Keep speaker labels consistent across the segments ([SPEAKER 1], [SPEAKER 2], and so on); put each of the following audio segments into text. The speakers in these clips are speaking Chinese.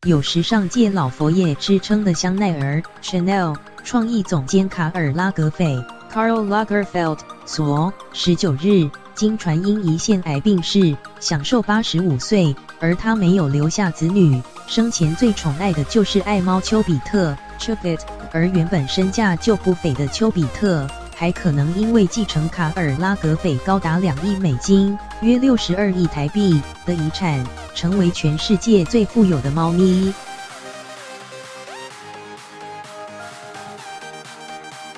[SPEAKER 1] 有时尚界老佛爷之称的香奈儿 Chanel 创意总监卡尔拉格斐 Karl Lagerfeld 所19日经传因胰腺癌病逝，享受85岁，而他没有留下子女，生前最宠爱的就是爱猫丘比特 Cupid， 而原本身价就不菲的丘比特，还可能因为继承卡尔拉格斐高达2亿美金约62亿台币的遗产，成为全世界最富有的猫咪。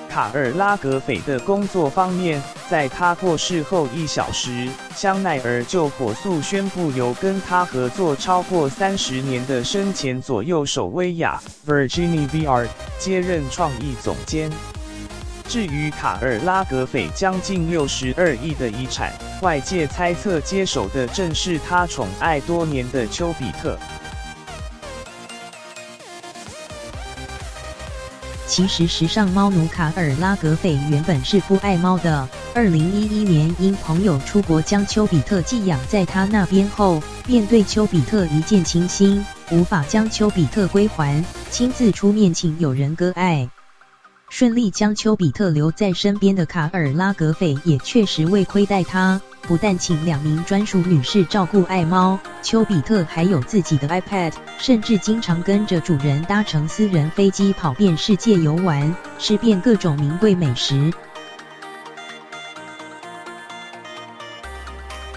[SPEAKER 2] 卡尔拉格斐的工作方面，在他过世后1小时，香奈儿就火速宣布由跟他合作超过30年的生前左右手薇娅 Virginie Viard 接任创意总监。至于卡尔拉格斐将近62亿的遗产，外界猜测接手的正是他宠爱多年的丘比特。
[SPEAKER 1] 其实时尚猫奴卡尔拉格斐原本是不爱猫的，2011年因朋友出国将丘比特寄养在他那边后，便对丘比特一见倾心，无法将丘比特归还，亲自出面请友人割爱。顺利将丘比特留在身边的卡尔拉格斐也确实未亏待他，不但请2名专属女士照顾爱猫，丘比特还有自己的 iPad， 甚至经常跟着主人搭乘私人飞机跑遍世界游玩，吃遍各种名贵美食。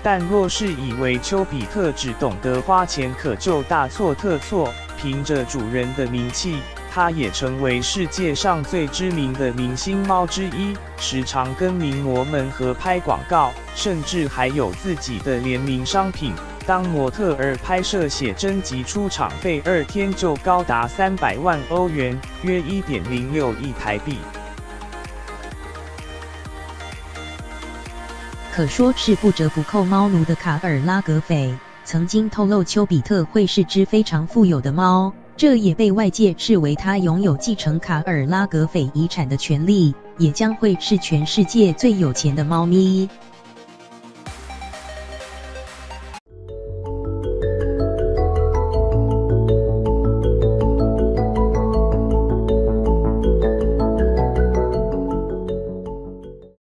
[SPEAKER 2] 但若是以为丘比特只懂得花钱，可就大错特错。凭着主人的名气，它也成为世界上最知名的明星猫之一，时常跟名模们合拍广告，甚至还有自己的联名商品。当模特儿拍摄写真及出场费2天就高达300万欧元，约1.06亿台币。
[SPEAKER 1] 可说是不折不扣猫奴的卡尔拉格斐，曾经透露丘比特会是只非常富有的猫，这也被外界视为他拥有继承卡尔拉格斐遗产的权利，也将会是全世界最有钱的猫咪。